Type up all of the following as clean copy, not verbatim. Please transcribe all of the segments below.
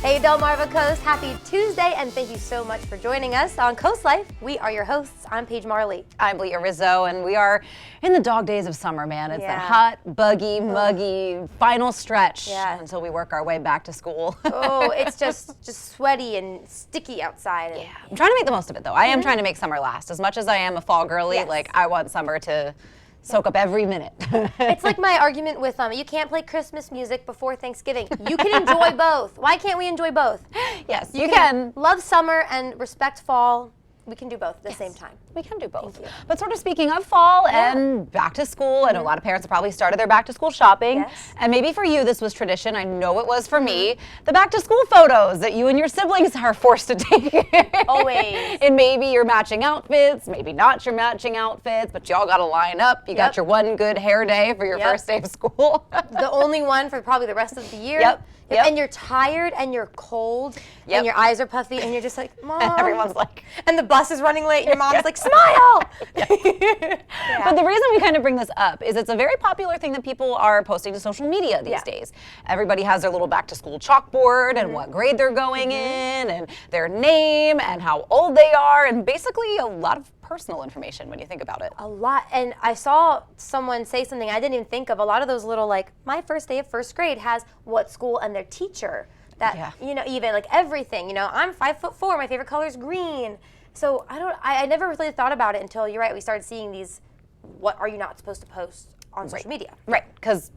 Hey Delmarva Coast, happy Tuesday, and thank you so much for joining us on Coast Life. We are your hosts. I'm Paige Marley. I'm Leah Rizzo, and we are in the dog days of summer, man. It's that hot, buggy, muggy final stretch until we work our way back to school. Oh, it's just sweaty and sticky outside. Yeah, I'm trying to make the most of it, though. I am trying to make summer last. As much as I am a fall girly, like I want summer to soak up every minute. It's like my argument with you can't play Christmas music before Thanksgiving. You can enjoy both. Why can't we enjoy both? Yes, you can. Love summer and respect fall. We can do both at the same time. We can do both. But sort of speaking of fall and back to school, I know a lot of parents have probably started their back to school shopping. And maybe for you this was tradition. I know it was for me. The back to school photos that you and your siblings are forced to take. Always. And maybe your matching outfits, maybe not your matching outfits, but y'all got to line up. You got your one good hair day for your first day of school. The only one for probably the rest of the year. Yep. And you're tired and you're cold and your eyes are puffy and you're just like, Mom. Everyone's like. And the bus is running late and your mom's like, smile. But the reason we kind of bring this up is it's a very popular thing that people are posting to social media these days. Everybody has their little back to school chalkboard and what grade they're going in and their name and how old they are and basically a lot of personal information when you think about it. A lot. And I saw someone say something I didn't even think of. A lot of those little like, my first day of first grade has what school and their teacher. That, you know, even like everything, you know, I'm 5'4", my favorite color is green. So I never really thought about it until, you're right, we started seeing these, what are you not supposed to post on social media? Right, because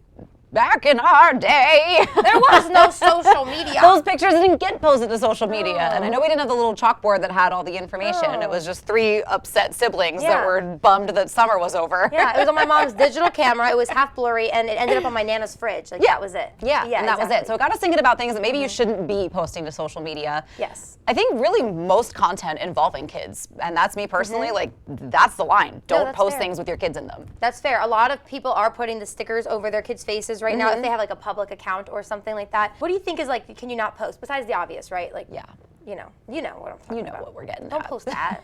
back in our day, there was no social media. Those pictures didn't get posted to social media. And I know we didn't have the little chalkboard that had all the information. It was just 3 upset siblings that were bummed that summer was over. Yeah, it was on my mom's digital camera. It was half blurry, and it ended up on my Nana's fridge. Like, that was it. Yeah, and that was it. So it got us thinking about things that maybe you shouldn't be posting to social media. Yes. I think really most content involving kids, and that's me personally, like that's the line. Don't post things with your kids in them. That's fair. A lot of people are putting the stickers over their kids' faces right now if they have like a public account or something like that. What do you think is like, can you not post? Besides the obvious, right? Like, you know what I'm talking about. You know what we're getting Don't post that.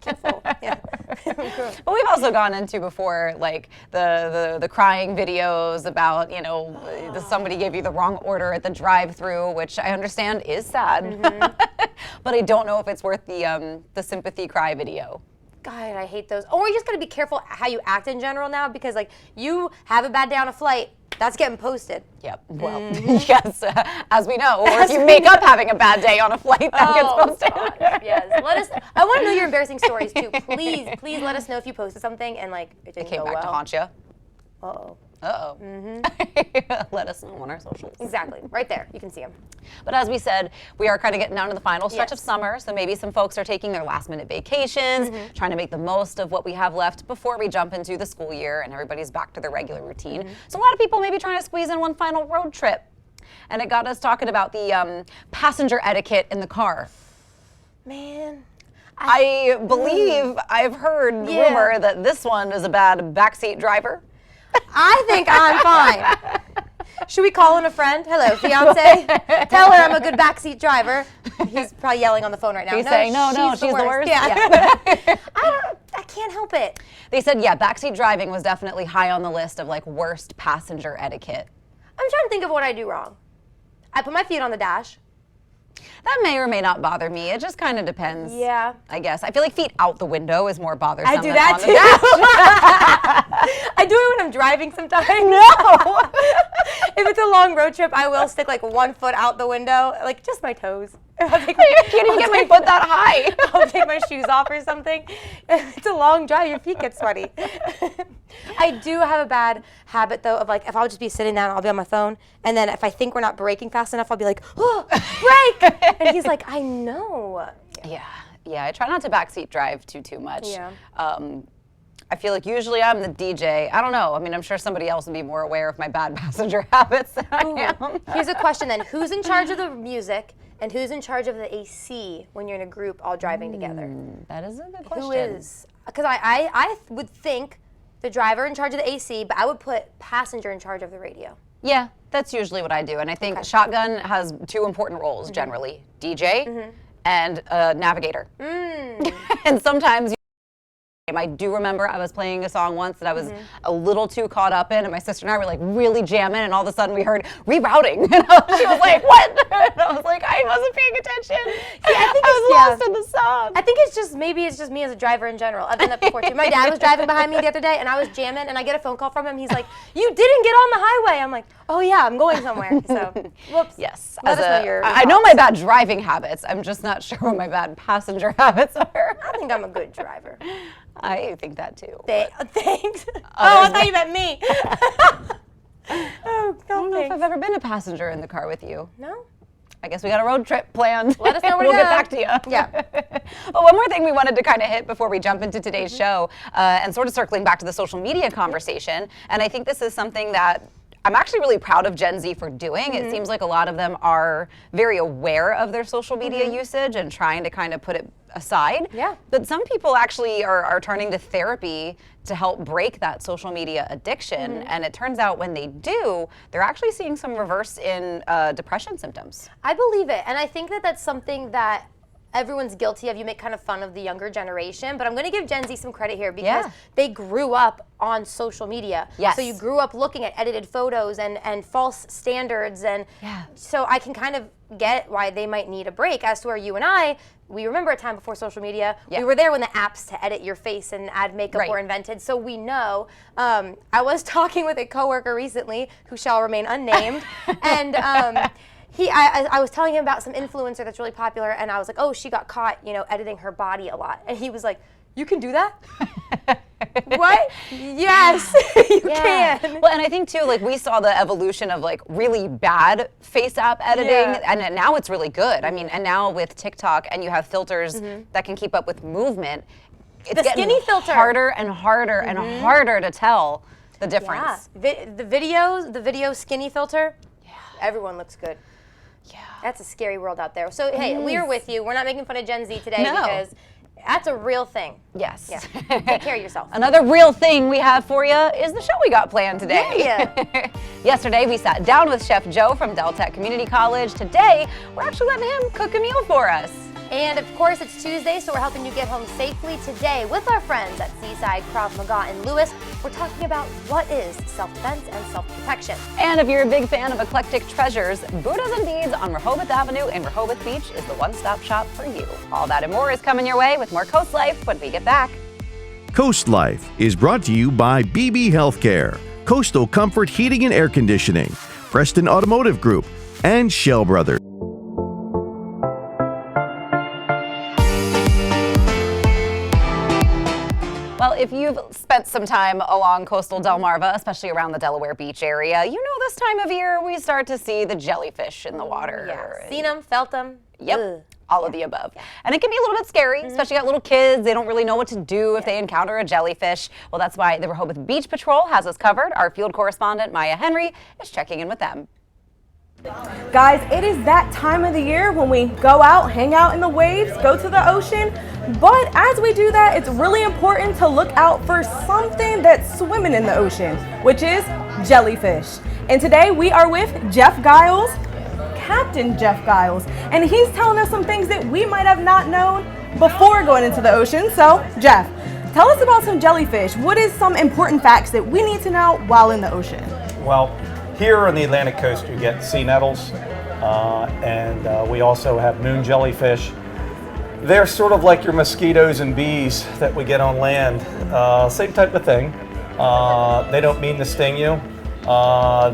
Careful. But we've also gone into before like the crying videos about, you know, somebody gave you the wrong order at the drive-thru, which I understand is sad. But I don't know if it's worth the sympathy cry video. God, I hate those. Or you just gotta be careful how you act in general now, because like you have a bad day on a flight, that's getting posted. Yep. Well, yes, as we know, or if you make up having a bad day on a flight, that gets posted. God, yes. Let us. I want to know your embarrassing stories too. Please let us know if you posted something and like it didn't came go back well. to haunt you. Uh-oh. Uh-oh. Let us know on our socials. Exactly. Right there. You can see them. But as we said, we are kind of getting down to the final stretch of summer, so maybe some folks are taking their last-minute vacations, trying to make the most of what we have left before we jump into the school year and everybody's back to their regular routine. So a lot of people may be trying to squeeze in one final road trip. And it got us talking about the passenger etiquette in the car. Man. I believe I've heard rumor that this one is a bad backseat driver. I think I'm fine. Should we call in a friend? Hello, fiance. Tell her I'm a good backseat driver. He's probably yelling on the phone right now. He's saying, no, she's the worst. Yeah. I can't help it. They said, backseat driving was definitely high on the list of like worst passenger etiquette. I'm trying to think of what I do wrong. I put my feet on the dash. That may or may not bother me. It just kind of depends. Yeah. I guess. I feel like feet out the window is more bothersome. I do that on too. The dash. I do it when I'm driving sometimes. No. If it's a long road trip, I will stick like 1 foot out the window, like just my toes. You can't even get my foot that high. I'll take my shoes off or something. It's a long drive, your feet get sweaty. I do have a bad habit though of like, if I'll just be sitting down, I'll be on my phone, and then if I think we're not braking fast enough, I'll be like, oh, brake! And he's like, I know. Yeah, I try not to backseat drive too much. Yeah. I feel like usually I'm the DJ. I don't know. I mean, I'm sure somebody else would be more aware of my bad passenger habits than I am. Here's a question then. Who's in charge of the music and who's in charge of the AC when you're in a group all driving together? That is a good question. Who is? Because I would think the driver in charge of the AC, but I would put passenger in charge of the radio. Yeah, that's usually what I do. And I think shotgun has 2 important roles generally, DJ and navigator. And sometimes I do remember I was playing a song once that I was a little too caught up in, and my sister and I were like really jamming, and all of a sudden we heard rerouting. And she was like, what? And I was like, I wasn't paying attention. I think I was lost in the song. I think maybe it's just me as a driver in general. I've done that before too. My dad was driving behind me the other day, and I was jamming, and I get a phone call from him. He's like, you didn't get on the highway. I'm like, oh yeah, I'm going somewhere. So, whoops. Yes. Let us know your I know my bad driving habits. I'm just not sure what my bad passenger habits are. I think I'm a good driver. I think that too. Thanks. I thought you meant me. I don't know if I've ever been a passenger in the car with you. No? I guess we got a road trip planned. Let us know where we'll to get go. back to you. Yeah. But one more thing we wanted to kind of hit before we jump into today's show, and sort of circling back to the social media conversation, and I think this is something that I'm actually really proud of Gen Z for doing. It seems like a lot of them are very aware of their social media usage and trying to kind of put it aside. Yeah. But some people actually are turning to therapy to help break that social media addiction. And it turns out when they do, they're actually seeing some reverse in depression symptoms. I believe it. And I think that that's something that everyone's guilty of. You make kind of fun of the younger generation, but I'm going to give Gen Z some credit here because they grew up on social media. Yes. So you grew up looking at edited photos and false standards, and so I can kind of get why they might need a break. As to where you and I, we remember a time before social media. We were there when the apps to edit your face and add makeup were invented, so we know. I was talking with a coworker recently who shall remain unnamed, and I was telling him about some influencer that's really popular, and I was like, oh, she got caught, editing her body a lot. And he was like, you can do that? What? Yes, you can. Well, and I think too, like we saw the evolution of like really bad face app editing, and now it's really good. I mean, and now with TikTok, and you have filters that can keep up with movement, it's the getting skinny filter. harder and harder and harder to tell the difference. Yeah. The video skinny filter, everyone looks good. Yeah. That's a scary world out there. So, hey, we are with you. We're not making fun of Gen Z today because that's a real thing. Yes. Yeah. Take care of yourself. Another real thing we have for you is the show we got planned today. Yeah. Yesterday, we sat down with Chef Joe from Del Tech Community College. Today, we're actually letting him cook a meal for us. And of course, it's Tuesday, so we're helping you get home safely today with our friends at Seaside Krav Maga in Lewis. We're talking about what is self-defense and self-protection. And if you're a big fan of eclectic treasures, Buddhas and Beads on Rehoboth Avenue in Rehoboth Beach is the one-stop shop for you. All that and more is coming your way with more Coast Life when we get back. Coast Life is brought to you by BB Healthcare, Coastal Comfort Heating and Air Conditioning, Preston Automotive Group, and Shell Brothers. Well, if you've spent some time along coastal Delmarva, especially around the Delaware Beach area, you know this time of year we start to see the jellyfish in the water. Yeah, seen them, felt them. Yep. All of the above. And it can be a little bit scary, especially got little kids. They don't really know what to do if they encounter a jellyfish. Well, that's why the Rehoboth Beach Patrol has us covered. Our field correspondent, Maya Henry, is checking in with them. Guys, it is that time of the year when we go out, hang out in the waves, go to the ocean. But as we do that, it's really important to look out for something that's swimming in the ocean, which is jellyfish. And today we are with Jeff Giles, Captain Jeff Giles, and he's telling us some things that we might have not known before going into the ocean. So, Jeff, tell us about some jellyfish. What is some important facts that we need to know while in the ocean? Well, here on the Atlantic coast, you get sea nettles, and we also have moon jellyfish. They're sort of like your mosquitoes and bees that we get on land. Same type of thing. They don't mean to sting you.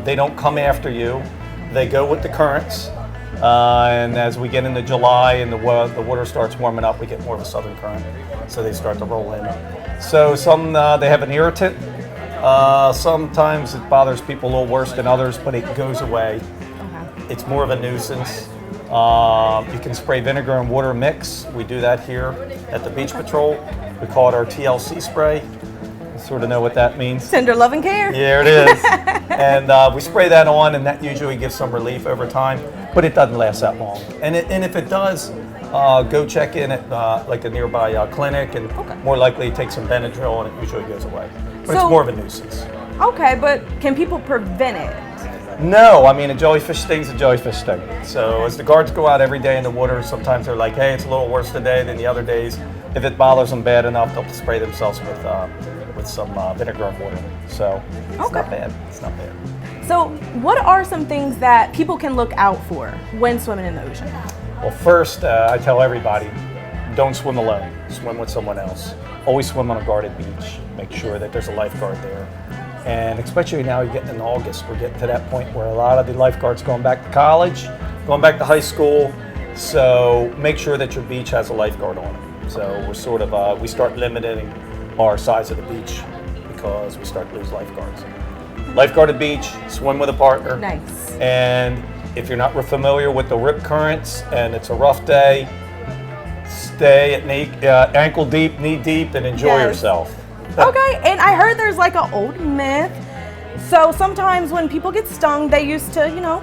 They don't come after you. They go with the currents. And as we get into July and the water starts warming up, we get more of a southern current. So they start to roll in. So some, they have an irritant. Sometimes it bothers people a little worse than others, but it goes away. Okay. It's more of a nuisance. You can spray vinegar and water mix. We do that here at the Beach Patrol. We call it our TLC spray. You sort of know what that means. Tender love and care. Yeah, it is. And we spray that on, and that usually gives some relief over time, but it doesn't last that long. And if it does, go check in at like a nearby clinic, and more likely take some Benadryl, and it usually goes away. But it's more of a nuisance. Okay, but can people prevent it? No, I mean, a jellyfish sting's a jellyfish sting. So as the guards go out every day in the water, sometimes they're like, hey, it's a little worse today than the other days. If it bothers them bad enough, they'll spray themselves with some vinegar and water. So it's not bad. It's not bad. So what are some things that people can look out for when swimming in the ocean? Well, first, I tell everybody, don't swim alone. Swim with someone else. Always swim on a guarded beach. Make sure that there's a lifeguard there. And especially now you're getting in August, we're getting to that point where a lot of the lifeguards going back to college, going back to high school. So make sure that your beach has a lifeguard on it. So we're sort of, we start limiting our size of the beach because we start to lose lifeguards. Lifeguarded beach, swim with a partner. Nice. And if you're not familiar with the rip currents and it's a rough day, stay at ankle deep, knee deep, and enjoy yourself. Okay, and I heard there's like an old myth. So sometimes when people get stung, they used to, you know,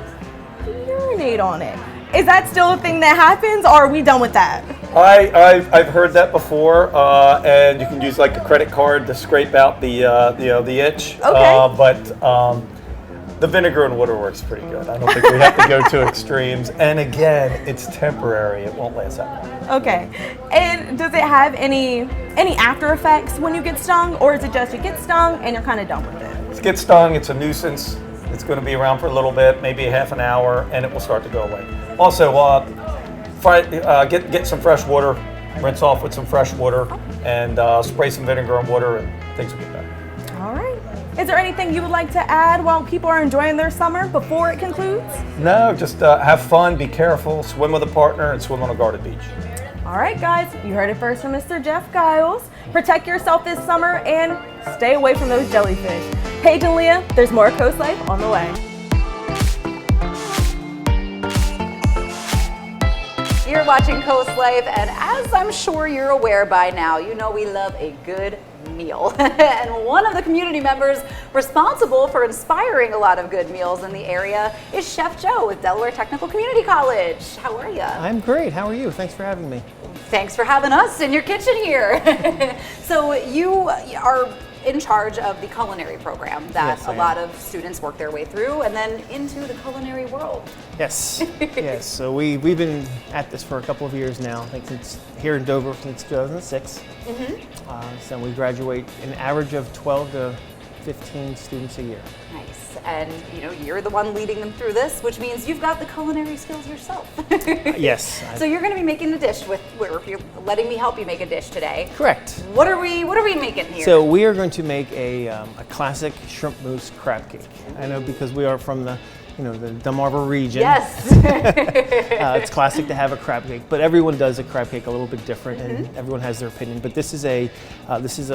urinate on it. Is that still a thing that happens, or are we done with that? I've heard that before, and you can use like a credit card to scrape out the itch. Okay. But the vinegar and water works pretty good. I don't think we have to go to extremes. And again, it's temporary. It won't last that long. Okay. And does it have any after effects when you get stung, or is it just you get stung and you're kind of done with it? To get stung, it's a nuisance. It's going to be around for a little bit, maybe a half an hour, and it will start to go away. Also, get some fresh water, rinse off with some fresh water, and spray some vinegar and water, and things will get better. All right. Is there anything you would like to add while people are enjoying their summer before it concludes? No, just have fun, be careful, swim with a partner, and swim on a guarded beach. All right, guys, you heard it first from Mr. Jeff Giles. Protect yourself this summer and stay away from those jellyfish. Paige and Leah, there's more Coast Life on the way. You're watching Coast Life, and as I'm sure you're aware by now, you know we love a good meal. And one of the community members responsible for inspiring a lot of good meals in the area is Chef Joe with Delaware Technical Community College. How are you? I'm great. How are you? Thanks for having me. Thanks for having us in your kitchen here. So you are in charge of the culinary program that Yes, a lot of students work their way through and then into the culinary world. Yes. Yes. So we've been at this for a couple of years now. I think since here in Dover since 2006. So we graduate an average of 12 to 15 students a year. Nice. And you know, you're the one leading them through this, which means you've got the culinary skills yourself. Yes. So you're going to be making a dish you're letting me help you make a dish today. Correct. What are we making here? So we are going to make a classic shrimp mousse crab cake. I know because we are from the Delmarva region. Yes. It's classic to have a crab cake, but everyone does a crab cake a little bit different, and everyone has their opinion. But this is a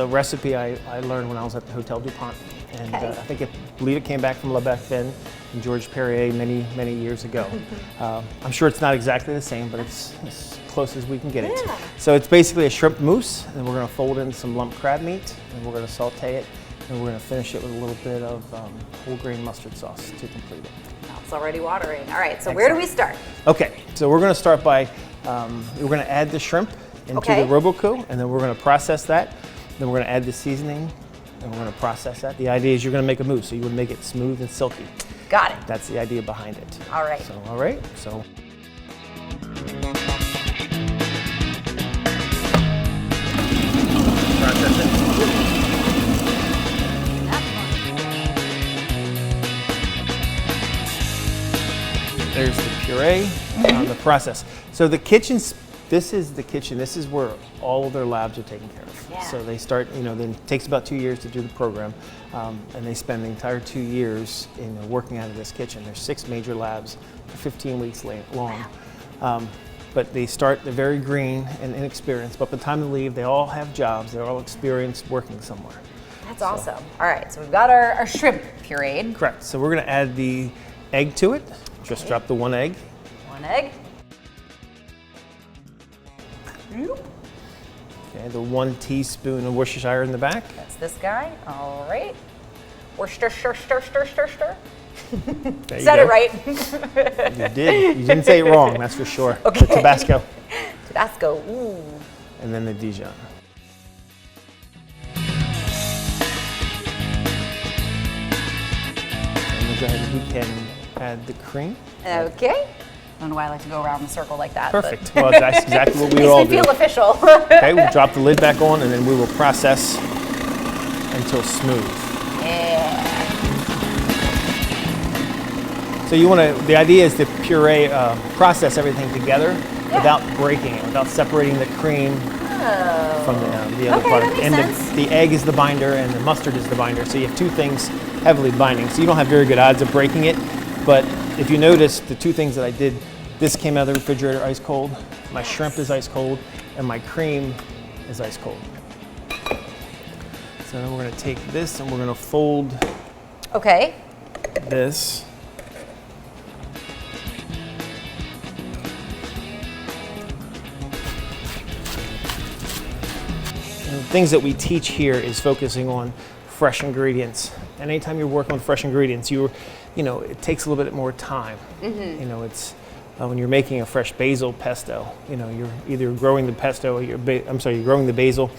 recipe I learned when I was at the Hotel DuPont, and I believe it came back from Le Bec Vin and George Perrier many years ago. I'm sure it's not exactly the same, but it's as close as we can get it. So it's basically a shrimp mousse, and we're going to fold in some lump crab meat, and we're going to saute it, and we're going to finish it with a little bit of whole grain mustard sauce to complete it. It's already watering. All right, so where do we start? Okay, so we're going to start by, we're going to add the shrimp into the Roboco, and then we're going to process that. Then we're going to add the seasoning, and we're going to process that. The idea is you're going to make a mousse, so you want to make it smooth and silky. Got it. That's the idea behind it. All right. So, process it. There's the puree, the process. So this is the kitchen. This is where all of their labs are taken care of. Yeah. So they start, then it takes about 2 years to do the program, and they spend the entire 2 years working out of this kitchen. There's 6 major labs, 15 weeks long. But they're very green and inexperienced, but by the time they leave, they all have jobs. They're all experienced working somewhere. That's awesome. All right, so we've got our shrimp pureed. Correct. So we're going to add the egg to it. Just drop the 1 egg. 1 egg. Okay, the 1 teaspoon of Worcestershire in the back. That's this guy. All right. Worcester, stir, stir, stir, stir, stir. Said it right. You did. You didn't say it wrong, that's for sure. Okay. The Tabasco. Tabasco. Ooh. And then the Dijon. And we'll go ahead and we can add the cream. Okay. I don't know why I like to go around in a circle like that. Perfect. Well, that's exactly what we Makes all me do. feel official. Okay, we'll drop the lid back on, and then we will process until smooth. Yeah. So you want to, the idea is to puree, process everything together without breaking it, without separating the cream from the other product. That makes And sense. the egg is the binder and the mustard is the binder. So you have two things heavily binding. So you don't have very good odds of breaking it. But if you notice, the two things that I did, this came out of the refrigerator ice cold, my shrimp is ice cold, and my cream is ice cold. So then we're going to take this and we're going to fold Okay. this. And the things that we teach here is focusing on fresh ingredients. And anytime you're working with fresh ingredients, you know, it takes a little bit more time. You know, it's when you're making a fresh basil pesto, you know, you're either growing the pesto, or you're growing the basil,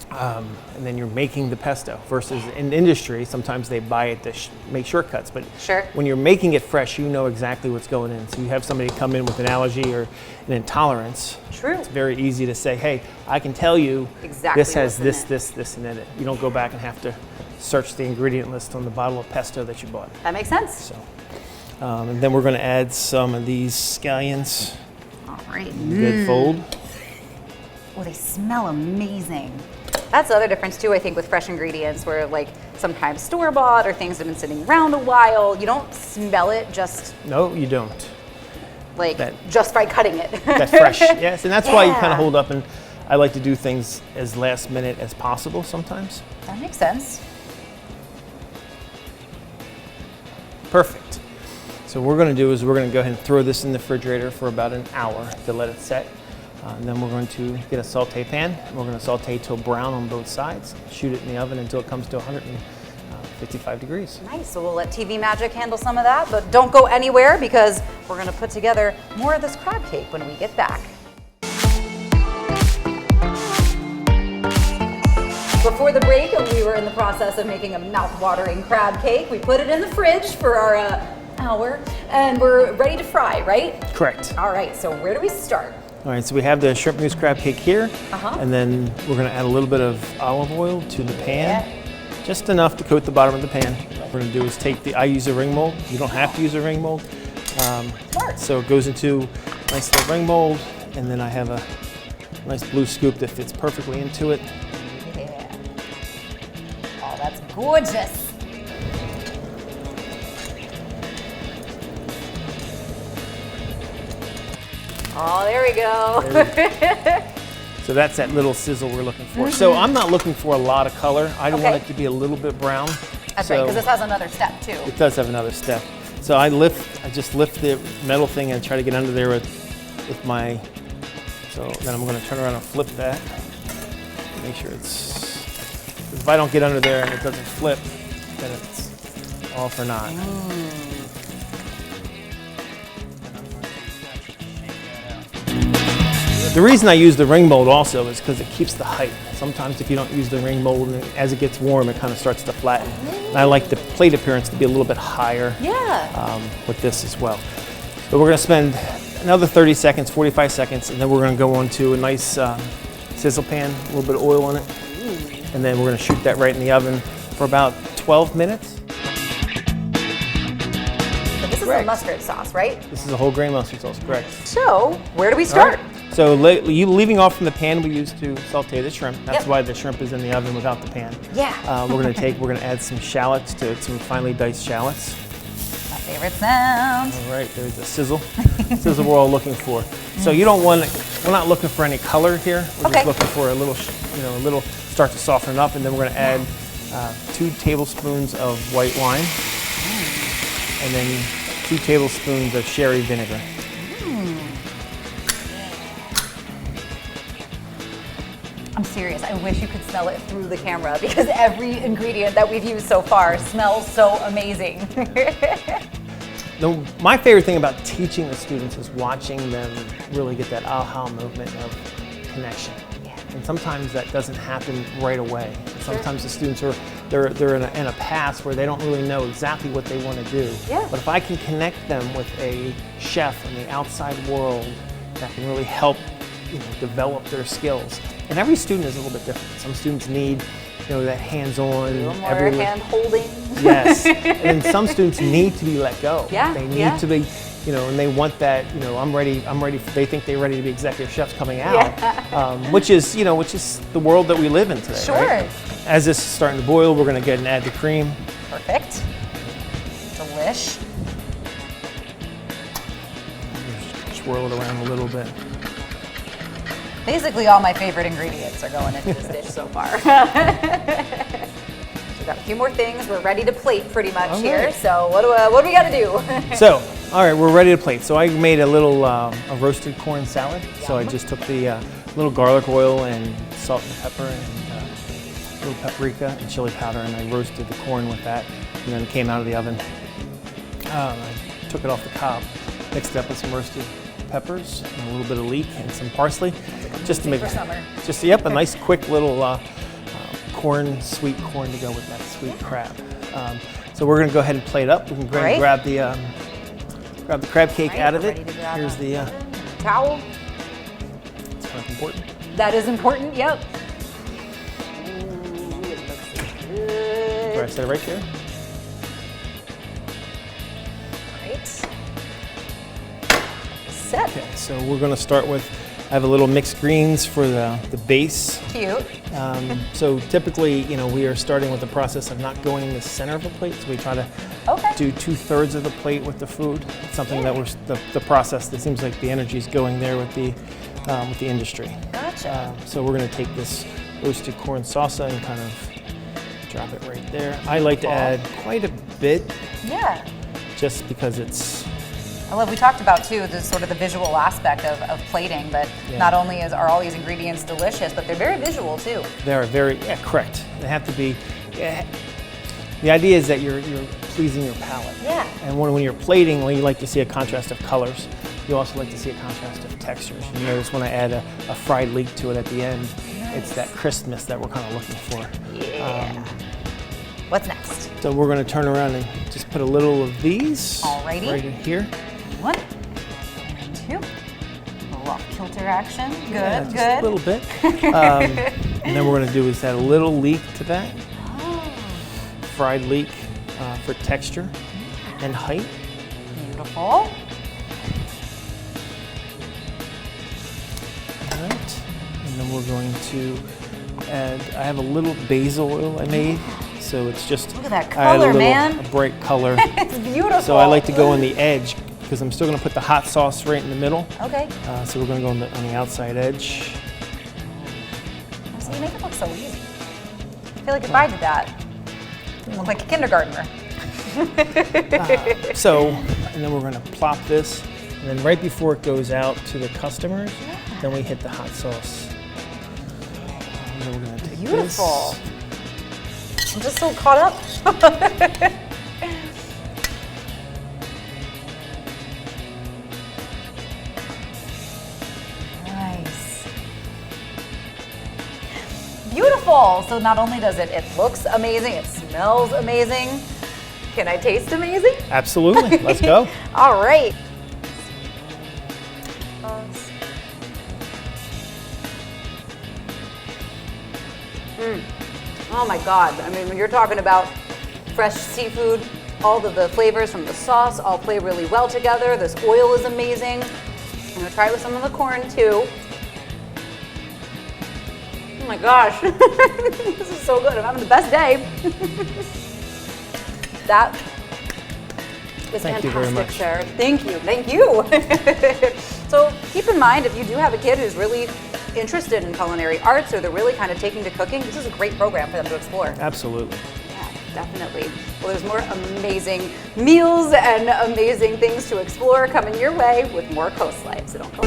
and then you're making the pesto. Versus in industry, sometimes they buy it to make shortcuts. But Sure. when you're making it fresh, you know exactly what's going in. So you have somebody come in with an allergy or an intolerance. True. It's very easy to say, hey, I can tell you Exactly this has what's in this, and in it. You don't go back and have to search the ingredient list on the bottle of pesto that you bought. That makes sense. So, and then we're going to add some of these scallions. All right. Good fold. Oh, they smell amazing. That's the other difference too, I think, with fresh ingredients, where like sometimes store-bought or things that have been sitting around a while, you don't smell it just No, you don't. like That- just by cutting it. That's fresh. Yes, and that's why you kind Yeah. of hold up. And I like to do things as last minute as possible sometimes. That makes sense. Perfect. So what we're going to do is we're going to go ahead and throw this in the refrigerator for about an hour to let it set. And then we're going to get a saute pan. We're going to saute till brown on both sides. Shoot it in the oven until it comes to 155 degrees. Nice. So we'll let TV Magic handle some of that, but don't go anywhere because we're going to put together more of this crab cake when we get back. Before the break, we were in the process of making a mouth-watering crab cake. We put it in the fridge for our hour, and we're ready to fry, right? Correct. All right, so where do we start? All right, so we have the shrimp mousse crab cake here, Uh-huh. and then we're going to add a little bit of olive oil to the pan, just enough to coat the bottom of the pan. What we're going to do is take I use a ring mold. You don't have to use a ring mold. Smart. So it goes into a nice little ring mold, and then I have a nice blue scoop that fits perfectly into it. Yeah. Oh, that's gorgeous. Oh, there we go. So that's that little sizzle we're looking for. So I'm not looking for a lot of color. I don't want Okay. it to be a little bit brown. That's right, because this has another step too. It does have another step. So I just lift the metal thing and try to get under there with my, so then I'm going to turn around and flip that. Make sure if I don't get under there and it doesn't flip, then it's all for naught. The reason I use the ring mold also is because it keeps the height. Sometimes if you don't use the ring mold, and as it gets warm, it kind of starts to flatten. And I like the plate appearance to be a little bit higher with this as well. But we're going to spend another 30 seconds, 45 seconds, and then we're going to go on to a nice sizzle pan, a little bit of oil in it. And then we're going to shoot that right in the oven for about 12 minutes. But this is a mustard sauce, right? This is a whole grain mustard sauce, correct? So, where do we start? So you leaving off from the pan we used to saute the shrimp. That's Yep. why the shrimp is in the oven without the pan. Yeah. We're going to add some shallots to it, some finely diced shallots. My favorite sound. All right, there's the sizzle. Sizzle we're all looking for. So you don't want, we're not looking for any color here. We're Okay. just looking for a little start to soften up, and then we're going to add 2 tablespoons of white wine, and then 2 tablespoons of sherry vinegar. I'm serious. I wish you could smell it through the camera because every ingredient that we've used so far smells so amazing. My favorite thing about teaching the students is watching them really get that aha movement of connection. Yeah. And sometimes that doesn't happen right away. Sometimes the students are they're in a pass where they don't really know exactly what they want to do. Yeah. But if I can connect them with a chef in the outside world that can really help develop their skills. And every student is a little bit different. Some students need that hands-on. A little more hand-holding. Yes. And some students need to be let go. Yeah. They need to be, and they want that, I'm ready, they think they're ready to be executive chefs coming out. Which is the world that we live in today. Sure. Right? As this is starting to boil, we're going to go ahead and add the cream. Perfect. Delish. Just swirl it around a little bit. Basically all my favorite ingredients are going into this dish so far. We've got a few more things. We're ready to plate pretty much here. So what do we got to do? So, all right, we're ready to plate. So I made a little a roasted corn salad. So I just took the little garlic oil and salt and pepper and a little paprika and chili powder, and I roasted the corn with that, and then it came out of the oven. I took it off the cob, mixed it up with some roasted peppers and a little bit of leek and some parsley, just to make it a nice quick little sweet corn to go with that sweet crab. So we're going to go ahead and plate up. We can grab the crab cake out of it. Here's the towel. It's kind of important. That is important. Yep. All right, set it right here. Set. Okay, so we're going to start with, I have a little mixed greens for the base. Cute. So typically, we are starting with the process of not going in the center of the plate. So we try to do 2/3 of the plate with the food. It's something that the process that seems like the energy is going there with the industry. Gotcha. So we're going to take this roasted corn salsa and kind of drop it right there. I like to add quite a bit. Yeah. Just because it's. I love, we talked about too, the sort of the visual aspect of plating, but not only are all these ingredients delicious, but they're very visual too. They are very, correct. They have to be, the idea is that you're pleasing your palate. Yeah. And when you're plating, you like to see a contrast of colors. You also like to see a contrast of textures. You notice when I add a fried leek to it at the end, it's that crispness that we're kind of looking for. Yeah. What's next? So we're going to turn around and just put a little of these. Alrighty. Right in here. 1 and 2. A little off kilter action. Good, Yeah, just good. a little bit. And then we're going to do is add a little leek to that. Fried leek for texture and height. Beautiful. All right. And then we're going to add, I have a little basil oil I made. So it's just, look at that I add color, man. a bright color. It's beautiful. So I like to go on the edge because I'm still going to put the hot sauce right in the middle. Okay. So we're going to go on the outside edge. So you make it look so easy. I feel like if I did that, I'd look like a kindergartner. And then we're going to plop this, and then right before it goes out to the customers, then we hit the hot sauce. And then we're going to take Beautiful. this. I'm just so caught up. Nice. Beautiful. So not only does it looks amazing, it smells amazing. Can I taste amazing? Absolutely. Let's go. All right. Oh my God. I mean, when you're talking about fresh seafood, all of the flavors from the sauce all play really well together. This oil is amazing. I'm gonna try it with some of the corn too. Oh my gosh. This is so good. I'm having the best day. That is Thank fantastic, you very much. Sarah. Thank you. Thank you. So keep in mind, if you do have a kid who's really interested in culinary arts or they're really kind of taking to cooking, this is a great program for them to explore. Absolutely. Yeah, definitely. Well, there's more amazing meals and amazing things to explore coming your way with more Coast Life, so don't go.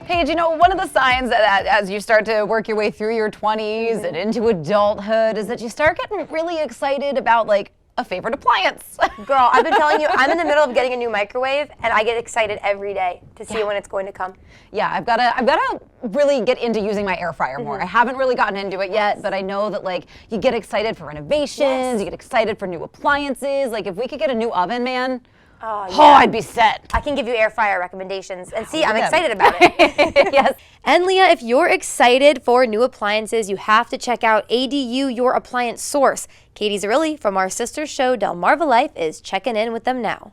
Paige, you know, one of the signs that as you start to work your way through your 20s and into adulthood is that you start getting really excited about like a favorite appliance. Girl, I've been telling you, I'm in the middle of getting a new microwave, and I get excited every day to see when it's going to come. Yeah, I've gotta really get into using my air fryer more. I haven't really gotten into it yet, but I know that like you get excited for renovations, you get excited for new appliances. Like if we could get a new oven, man, I'd be set. I can give you air fryer recommendations. And see, I'm excited about it. Yes. And Leah, if you're excited for new appliances, you have to check out ADU, your appliance source. Katie Zerilli from our sister show, Delmarva Life, is checking in with them now.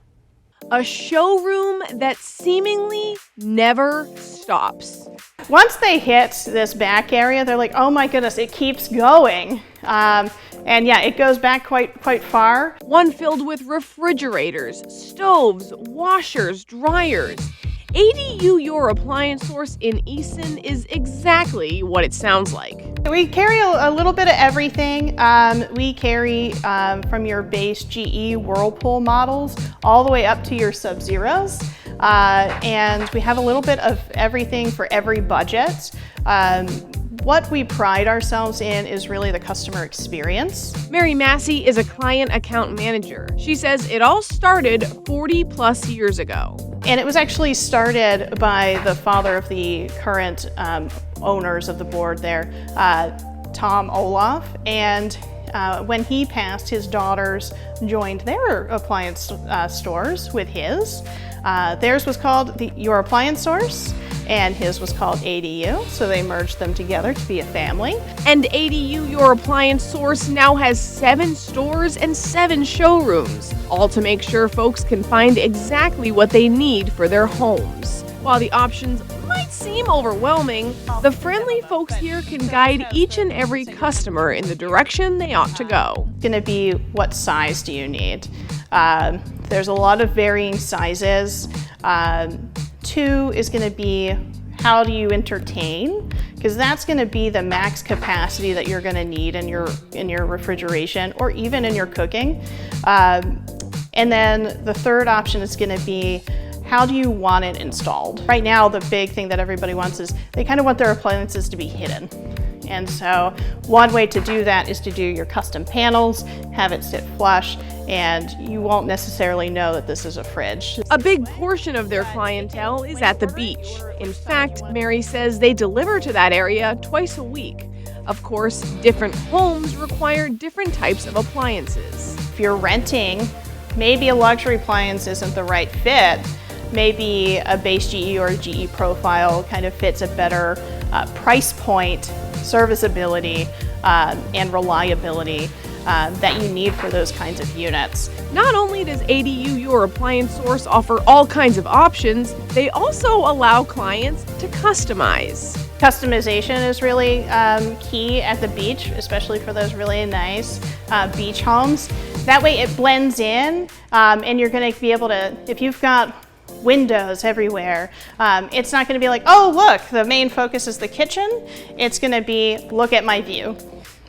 A showroom that seemingly never stops. Once they hit this back area, they're like, oh my goodness, it keeps going. And yeah, it goes back quite far. One filled with refrigerators, stoves, washers, dryers. ADU Your Appliance Source in Easton is exactly what it sounds like. We carry a little bit of everything. We carry from your base GE Whirlpool models all the way up to your Sub-Zeros. And we have a little bit of everything for every budget. What we pride ourselves in is really the customer experience. Mary Massey is a client account manager. She says it all started 40 plus years ago. And it was actually started by the father of the current owners of the board there, Tom Olaf. And when he passed, his daughters joined their appliance stores with his. Theirs was called Your Appliance Source, and his was called ADU, so they merged them together to be a family. And ADU Your Appliance Source now has 7 stores and 7 showrooms, all to make sure folks can find exactly what they need for their homes. While the options might seem overwhelming, the friendly folks here can guide each and every customer in the direction they ought to go. It's gonna be, what size do you need? There's a lot of varying sizes. 2 is gonna be, how do you entertain? Because that's gonna be the max capacity that you're gonna need in your refrigeration or even in your cooking. And then the 3rd option is gonna be, how do you want it installed? Right now, the big thing that everybody wants is they kind of want their appliances to be hidden. And so one way to do that is to do your custom panels, have it sit flush, and you won't necessarily know that this is a fridge. A big portion of their clientele is at the beach. In fact, Mary says they deliver to that area twice a week. Of course, different homes require different types of appliances. If you're renting, maybe a luxury appliance isn't the right fit. Maybe a base GE or a GE profile kind of fits a better price point, serviceability, and reliability that you need for those kinds of units. Not only does ADU Your Appliance Source offer all kinds of options, they also allow clients to customize. Customization is really key at the beach, especially for those really nice beach homes. That way it blends in, and you're going to be able to, if you've got windows everywhere, it's not going to be like, oh look, the main focus is the kitchen. It's going to be, look at my view,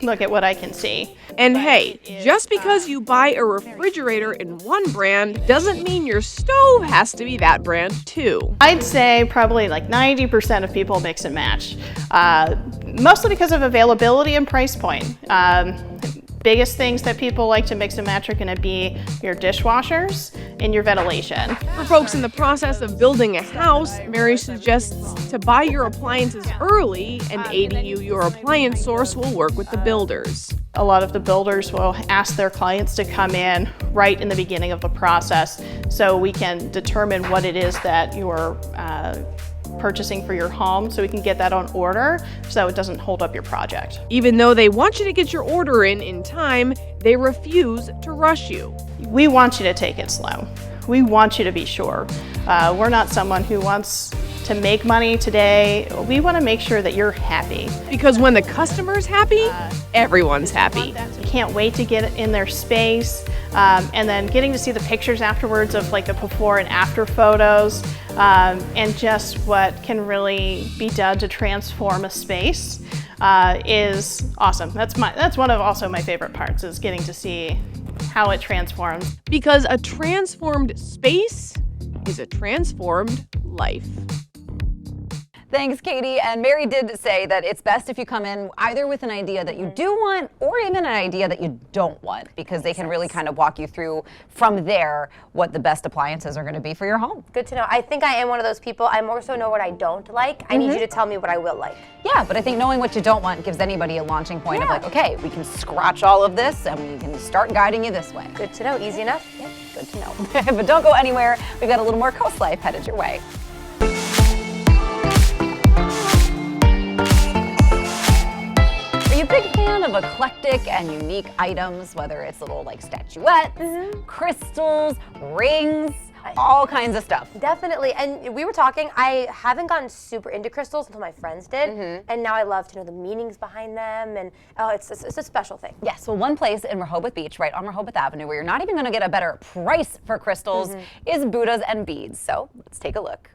look at what I can see. And hey, just because you buy a refrigerator in one brand doesn't mean your stove has to be that brand too. I'd say probably like 90% of people mix and match, mostly because of availability and price point. Biggest things that people like to mix and match are going to be your dishwashers and your ventilation. For folks in the process of building a house, Mary suggests to buy your appliances early, and ADU Your Appliance Source will work with the builders. A lot of the builders will ask their clients to come in right in the beginning of the process so we can determine what it is that you're purchasing for your home, so we can get that on order so it doesn't hold up your project. Even though they want you to get your order in time, they refuse to rush you. We want you to take it slow. We want you to be sure. We're not someone who wants to make money today. We want to make sure that you're happy. Because when the customer's happy, everyone's happy. You can't wait to get in their space, and then getting to see the pictures afterwards of like the before and after photos, and just what can really be done to transform a space is awesome. That's one of also my favorite parts, is getting to see how it transforms. Because a transformed space is a transformed life. Thanks, Katie. And Mary did say that it's best if you come in either with an idea that you do want or even an idea that you don't want, because they can really kind of walk you through from there what the best appliances are going to be for your home. Good to know. I think I am one of those people. I more so know what I don't like. I need you to tell me what I will like. Yeah, but I think knowing what you don't want gives anybody a launching point of like, okay, we can scratch all of this and we can start guiding you this way. Good to know. Easy enough? Yeah, good to know. But don't go anywhere. We've got a little more Coast Life headed your way. Are you a big fan of eclectic and unique items, whether it's little like statuettes, crystals, rings, all kinds of stuff? Definitely. And we were talking, I haven't gotten super into crystals until my friends did. And now I love to know the meanings behind them. And it's a special thing. Yes, well, one place in Rehoboth Beach, right on Rehoboth Avenue, where you're not even going to get a better price for crystals is Buddhas and Beads. So let's take a look.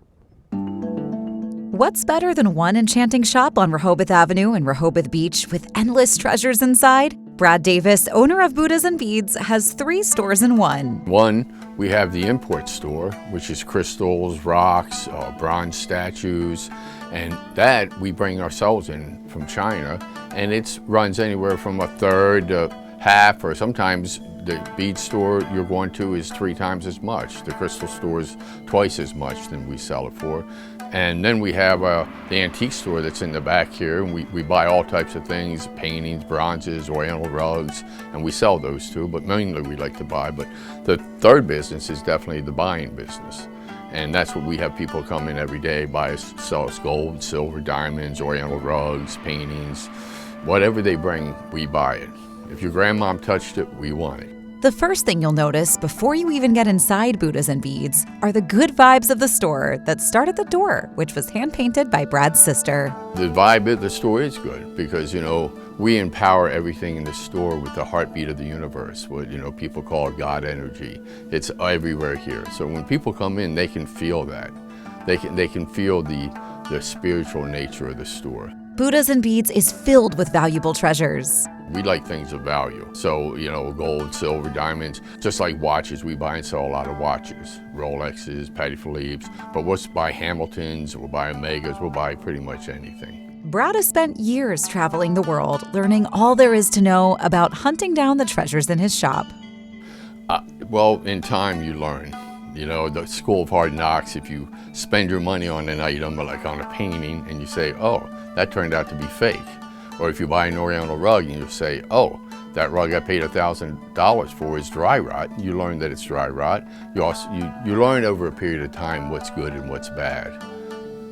What's better than one enchanting shop on Rehoboth Avenue in Rehoboth Beach with endless treasures inside? Brad Davis, owner of Buddhas and Beads, has 3 stores in one. One, we have the import store, which is crystals, rocks, bronze statues, and that we bring ourselves in from China, and it runs anywhere from a third to half, or sometimes the bead store you're going to is 3 times as much. The crystal store is twice as much than we sell it for. And then we have the antique store that's in the back here, and we buy all types of things, paintings, bronzes, oriental rugs, and we sell those too, but mainly we like to buy. But the third business is definitely the buying business. And that's what we have people come in every day, buy us, sell us gold, silver, diamonds, oriental rugs, paintings. Whatever they bring, we buy it. If your grandmom touched it, we want it. The first thing you'll notice before you even get inside Buddhas and Beads are the good vibes of the store that start at the door, which was hand-painted by Brad's sister. The vibe of the store is good because, you know, we empower everything in the store with the heartbeat of the universe, what, you know, people call God energy. It's everywhere here. So when people come in, they can feel that. They can feel the spiritual nature of the store. Buddhas and Beads is filled with valuable treasures. We like things of value. So, you know, gold, silver, diamonds, just like watches, we buy and sell a lot of watches. Rolexes, Patty Philippe's, but we'll buy Hamiltons, we'll buy Omegas, we'll buy pretty much anything. Brad has spent years traveling the world, learning all there is to know about hunting down the treasures in his shop. Well, in time you learn. You know, the school of hard knocks, if you spend your money on an item, like on a painting, and you say, oh, that turned out to be fake. Or if you buy an oriental rug and you say, oh, that rug I paid $1,000 for is dry rot, you learn that it's dry rot. You learn over a period of time what's good and what's bad.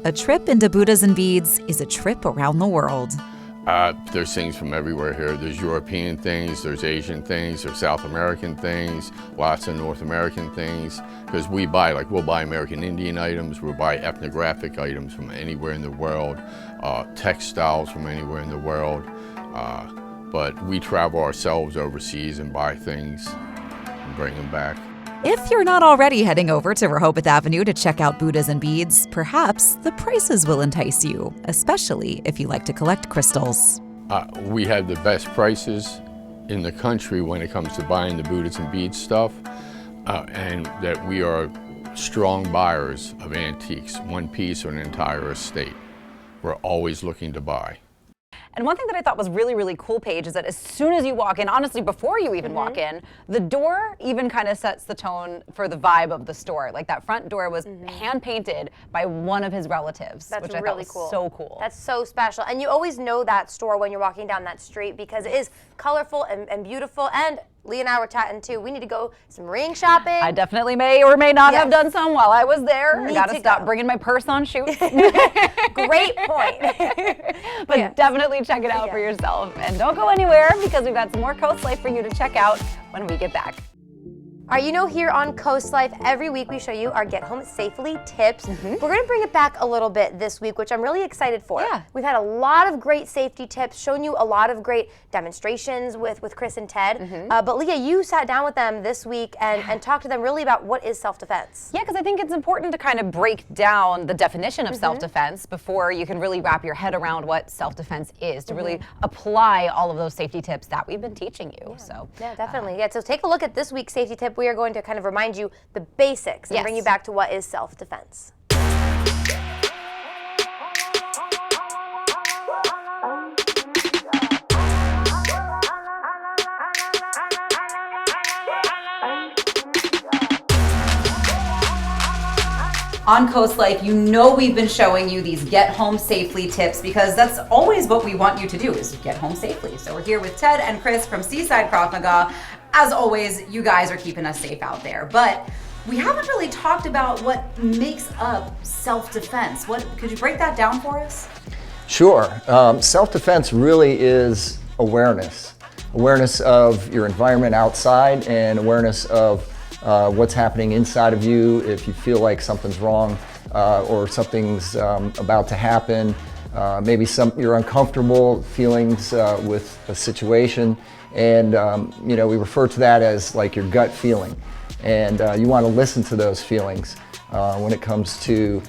A trip into Buddhas and Beads is a trip around the world. There's things from everywhere here. There's European things, there's Asian things, there's South American things, lots of North American things. Because we'll buy American Indian items, we'll buy ethnographic items from anywhere in the world, textiles from anywhere in the world. But we travel ourselves overseas and buy things and bring them back. If you're not already heading over to Rehoboth Avenue to check out Buddhas and Beads, perhaps the prices will entice you, especially if you like to collect crystals. We have the best prices in the country when it comes to buying the Buddhas and Beads stuff, and that we are strong buyers of antiques, one piece or an entire estate. We're always looking to buy. And one thing that I thought was really, really cool, Paige, is that as soon as you walk in, honestly, before you even walk in, the door even kind of sets the tone for the vibe of the store. Like that front door was hand-painted by one of his relatives, That's which I really thought cool. was so cool. That's so special. And you always know that store when you're walking down that street because it is colorful and beautiful. And Lee and I were chatting too. We need to go some ring shopping. I definitely may or may not have done some while I was there. I gotta stop bringing my purse on shoots. Great point. But definitely check it out for yourself. And don't go anywhere because we've got some more Coast Life for you to check out when we get back. All right, you know, here on Coast Life, every week we show you our Get Home Safely tips. We're going to bring it back a little bit this week, which I'm really excited for. Yeah. We've had a lot of great safety tips, shown you a lot of great demonstrations with Chris and Ted. But Leah, you sat down with them this week and talked to them really about what is self-defense. Yeah, because I think it's important to kind of break down the definition of self-defense before you can really wrap your head around what self-defense is, to really apply all of those safety tips that we've been teaching you. Yeah, definitely. So take a look at this week's safety tip. We are going to kind of remind you the basics and bring you back to what is self-defense. On Coast Life, you know we've been showing you these get home safely tips because that's always what we want you to do is get home safely. So we're here with Ted and Chris from Seaside Krav Maga. As always, you guys are keeping us safe out there, but we haven't really talked about what makes up self-defense. Could you break that down for us? Sure. Self-defense really is awareness. Awareness of your environment outside and awareness of what's happening inside of you if you feel like something's wrong or something's about to happen. Maybe you're uncomfortable feelings with a situation, and we refer to that as like your gut feeling. And you want to listen to those feelings when it comes to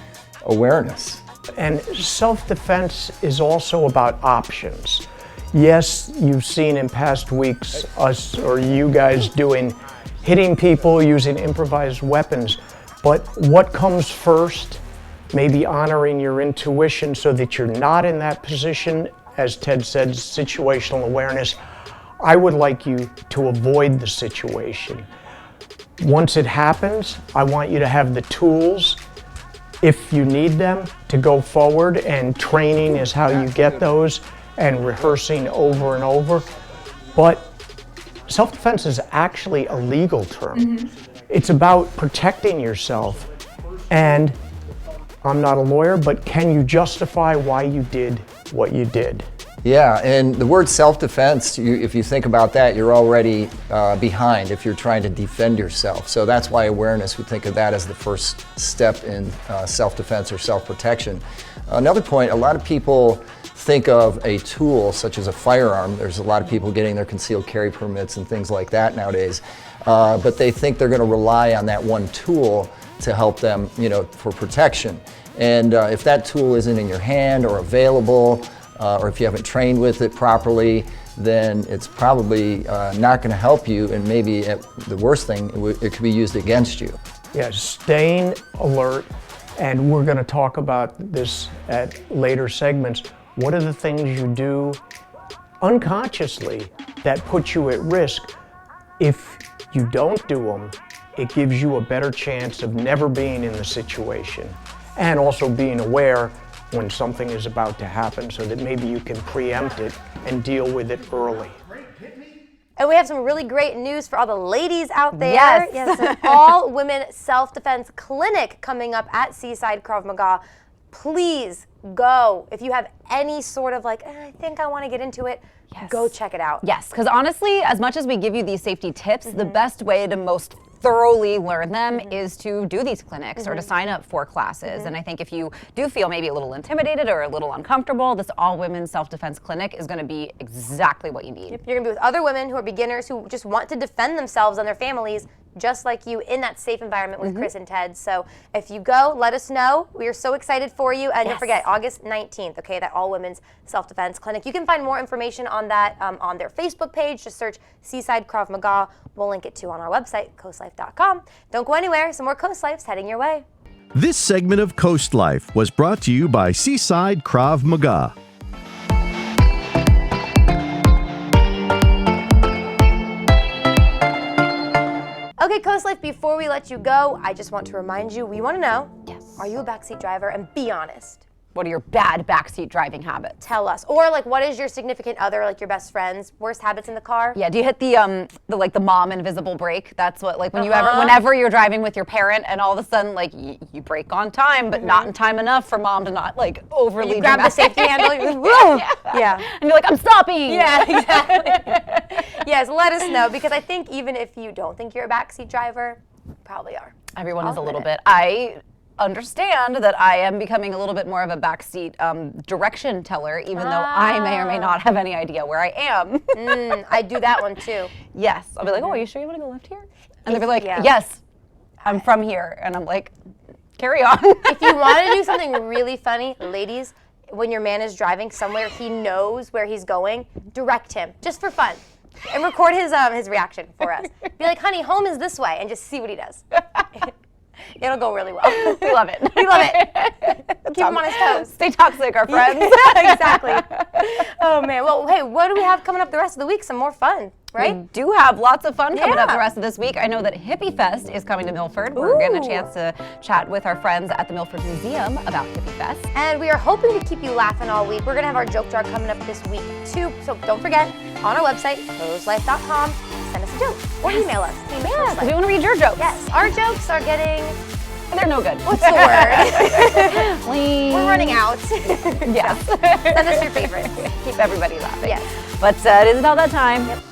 awareness. And self-defense is also about options. Yes, you've seen in past weeks us or you guys hitting people using improvised weapons, but what comes first? Maybe honoring your intuition so that you're not in that position. As Ted said, situational awareness. I would like you to avoid the situation. Once it happens, I want you to have the tools, if you need them, to go forward, and training is how you get those, and rehearsing over and over. But self-defense is actually a legal term. It's about protecting yourself, and I'm not a lawyer, but can you justify why you did what you did? Yeah, and the word self-defense, if you think about that, you're already behind if you're trying to defend yourself. So that's why awareness, we think of that as the first step in self-defense or self-protection. Another point, a lot of people think of a tool such as a firearm. There's a lot of people getting their concealed carry permits and things like that nowadays, but they think they're going to rely on that one tool to help them, for protection. And if that tool isn't in your hand or available, or if you haven't trained with it properly, then it's probably not going to help you, and maybe the worst thing, it could be used against you. Yeah, staying alert, and we're going to talk about this at later segments. What are the things you do unconsciously that put you at risk? If you don't do them, it gives you a better chance of never being in the situation, and also being aware when something is about to happen so that maybe you can preempt it and deal with it early. And we have some really great news for all the ladies out there. Yes. An all-women self-defense clinic coming up at Seaside Krav Maga. Please go. If you have any sort of I think I want to get into it, go check it out. Yes, because honestly, as much as we give you these safety tips, the best way to most thoroughly learn them is to do these clinics or to sign up for classes. And I think if you do feel maybe a little intimidated or a little uncomfortable, this all-women self-defense clinic is going to be exactly what you need. You're going to be with other women who are beginners who just want to defend themselves and their families just like you in that safe environment with Chris and Ted. So if you go, let us know. We are so excited for you. And don't forget, August 19th, that all-women's self-defense clinic. You can find more information on that on their Facebook page. Just search Seaside Krav Maga. We'll link it to on our website, coastlife.com. Don't go anywhere. Some more Coast Life's heading your way. This segment of Coast Life was brought to you by Seaside Krav Maga. Okay, Coast Life, before we let you go, I just want to remind you, we want to know, are you a backseat driver? And be honest. What are your bad backseat driving habits? Tell us. Or what is your significant other, your best friend's worst habits in the car? Yeah, do you hit the mom invisible brake? That's what whenever you're driving with your parent and all of a sudden you brake on time, but not in time enough for mom to not overly you grab the safety handle, you're whoa! Yeah. And you're like, I'm stopping. Yeah, exactly. Yes, let us know, because I think even if you don't think you're a backseat driver, you probably are. Everyone is a little bit. I understand that I am becoming a little bit more of a backseat direction teller, even though I may or may not have any idea where I am. I do that one too. Yes. I'll be like, oh, are you sure you want to go left here? And they'll be like, yes, I'm from here. And I'm like, carry on. If you want to do something really funny, ladies, when your man is driving somewhere he knows where he's going, direct him, just for fun. And record his reaction for us. Be like, honey, home is this way, and just see what he does. It'll go really well. We love it. We love it. Keep him on his toes. Stay toxic, our friends. Exactly. Oh, man. Well, hey, what do we have coming up the rest of the week? Some more fun. right? We do have lots of fun coming up Yeah. the rest of this week. I know that Hippie Fest is coming to Milford. We're getting a chance to chat with our friends at the Milford Museum about Hippie Fest. And we are hoping to keep you laughing all week. We're going to have our joke jar coming up this week, too. So don't forget, on our website, COASTLIFE.com, send us a joke or email us. Yeah, because we want to read your jokes. Yes, our jokes are getting... They're no good. What's the word? Lame. We're running out. Yes. Send us your favorites. Keep everybody laughing. Yes. But it isn't all that time. Yep.